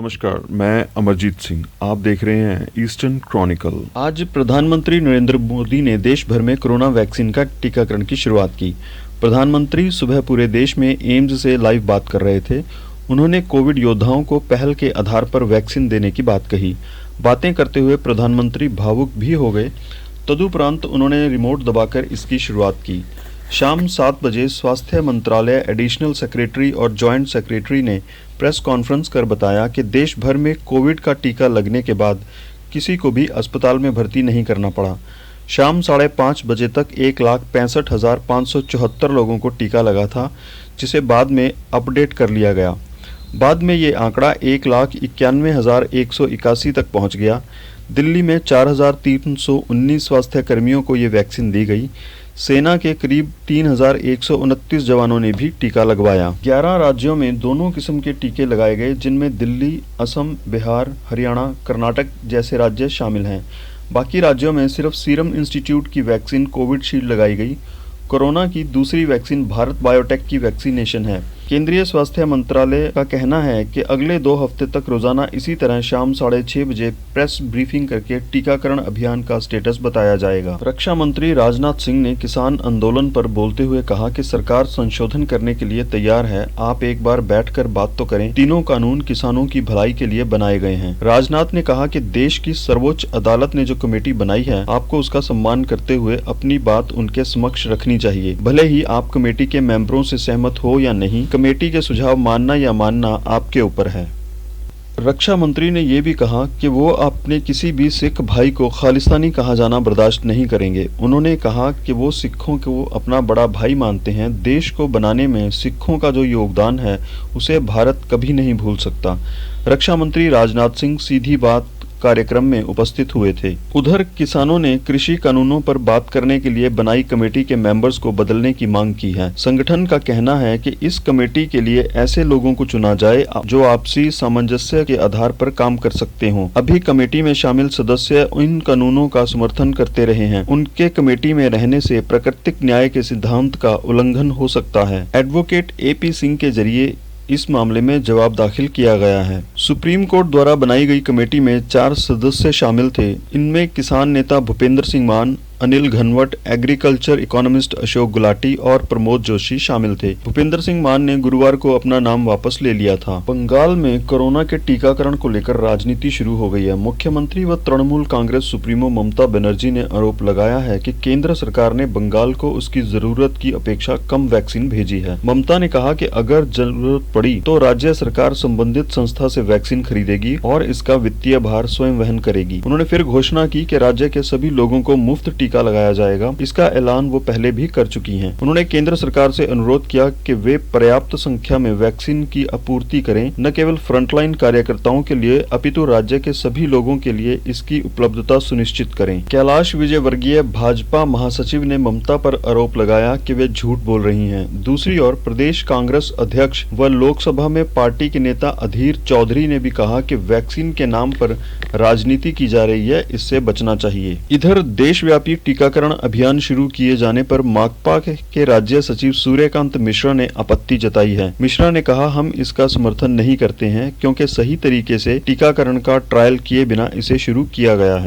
नमस्कार, मैं अमरजीत सिंह। आप देख रहे हैं ईस्टर्न क्रॉनिकल। आज प्रधानमंत्री नरेंद्र मोदी ने देश भर में कोरोना वैक्सीन का टीकाकरण की शुरुआत की। प्रधानमंत्री सुबह पूरे देश में एम्स से लाइव बात कर रहे थे। उन्होंने कोविड योद्धाओं को पहल के आधार पर वैक्सीन देने की बात कही। बातें करते हुए प्रधानमंत्री भावुक भी हो गए। तदुपरांत उन्होंने रिमोट दबाकर इसकी शुरुआत की। शाम 7 बजे स्वास्थ्य मंत्रालय एडिशनल सेक्रेटरी और जॉइंट सेक्रेटरी ने प्रेस कॉन्फ्रेंस कर बताया कि देश भर में कोविड का टीका लगने के बाद किसी को भी अस्पताल में भर्ती नहीं करना पड़ा। शाम 5:30 बजे तक 1,65,574 लोगों को टीका लगा था, जिसे बाद में अपडेट कर लिया गया। बाद में ये आंकड़ा 1,91,181 तक पहुंच गया। दिल्ली में 4,319 स्वास्थ्य कर्मियों को ये वैक्सीन दी गई। सेना के करीब 3,129 जवानों ने भी टीका लगवाया। 11 राज्यों में दोनों किस्म के टीके लगाए गए, जिनमें दिल्ली, असम, बिहार, हरियाणा, कर्नाटक जैसे राज्य शामिल हैं। बाकी राज्यों में सिर्फ सीरम इंस्टीट्यूट की वैक्सीन कोविशील्ड लगाई गई। कोरोना की दूसरी वैक्सीन भारत बायोटेक की वैक्सीनेशन है। केंद्रीय स्वास्थ्य मंत्रालय का कहना है कि अगले 2 हफ्ते तक रोजाना इसी तरह शाम 6:30 बजे प्रेस ब्रीफिंग करके टीकाकरण अभियान का स्टेटस बताया जाएगा। रक्षा मंत्री राजनाथ सिंह ने किसान आंदोलन पर बोलते हुए कहा कि सरकार संशोधन करने के लिए तैयार है। आप एक बार बैठकर बात तो करें। तीनों कानून किसानों की भलाई के लिए बनाए गए हैं। राजनाथ ने कहा कि देश की सर्वोच्च अदालत ने जो कमेटी बनाई है, आपको उसका सम्मान करते हुए अपनी बात उनके समक्ष रखनी चाहिए। भले ही आप कमेटी के मेंबरों से सहमत हो या नहीं, कमेटी के सुझाव मानना या मानना आपके ऊपर है। रक्षा मंत्री ने यह भी कहा कि वो अपने किसी भी सिख भाई को खालिस्तानी कहा जाना बर्दाश्त नहीं करेंगे। उन्होंने कहा कि वो सिखों को अपना बड़ा भाई मानते हैं। देश को बनाने में सिखों का जो योगदान है, उसे भारत कभी नहीं भूल सकता। रक्षा मंत्री राजनाथ सिंह सीधी बात कार्यक्रम में उपस्थित हुए थे। उधर किसानों ने कृषि कानूनों पर बात करने के लिए बनाई कमेटी के मेंबर्स को बदलने की मांग की है। संगठन का कहना है कि इस कमेटी के लिए ऐसे लोगों को चुना जाए जो आपसी सामंजस्य के आधार पर काम कर सकते हों। अभी कमेटी में शामिल सदस्य इन कानूनों का समर्थन करते रहे हैं। उनके कमेटी में रहने से प्राकृतिक न्याय के सिद्धांत का उल्लंघन हो सकता है। एडवोकेट AP सिंह के जरिए इस मामले में जवाब दाखिल किया गया है। सुप्रीम कोर्ट द्वारा बनाई गई कमेटी में 4 सदस्य शामिल थे। इनमें किसान नेता भूपेंद्र सिंह मान, अनिल घनवट, एग्रीकल्चर इकोनॉमिस्ट अशोक गुलाटी और प्रमोद जोशी शामिल थे। भूपेंद्र सिंह मान ने गुरुवार को अपना नाम वापस ले लिया था। बंगाल में कोरोना के टीकाकरण को लेकर राजनीति शुरू हो गई है। मुख्यमंत्री व तृणमूल कांग्रेस सुप्रीमो ममता बनर्जी ने आरोप लगाया है कि केंद्र सरकार ने बंगाल को उसकी जरूरत की अपेक्षा कम वैक्सीन भेजी है। ममता ने कहा कि अगर जरूरत पड़ी तो राज्य सरकार संबंधित संस्था से वैक्सीन खरीदेगी और इसका वित्तीय भार स्वयं वहन करेगी। उन्होंने फिर घोषणा की कि राज्य के सभी लोगों को मुफ्त टीका लगाया जाएगा। इसका ऐलान वो पहले भी कर चुकी हैं। उन्होंने केंद्र सरकार से अनुरोध किया कि वे पर्याप्त संख्या में वैक्सीन की आपूर्ति करें, न केवल फ्रंटलाइन कार्यकर्ताओं के लिए अपितु राज्य के सभी लोगों के लिए इसकी उपलब्धता सुनिश्चित करें। कैलाश विजयवर्गीय भाजपा महासचिव ने ममता पर आरोप लगाया कि वे झूठ बोल रही हैं। दूसरी ओर प्रदेश कांग्रेस अध्यक्ष व लोकसभा में पार्टी के नेता अधीर चौधरी ने भी कहा कि वैक्सीन के नाम पर राजनीति की जा रही है, इससे बचना चाहिए। इधर देशव्यापी टीकाकरण अभियान शुरू किए जाने पर माकपा के राज्य सचिव सूर्यकांत मिश्रा ने आपत्ति जताई है। मिश्रा ने कहा, हम इसका समर्थन नहीं करते हैं क्योंकि सही तरीके से टीकाकरण का ट्रायल किए बिना इसे शुरू किया गया है।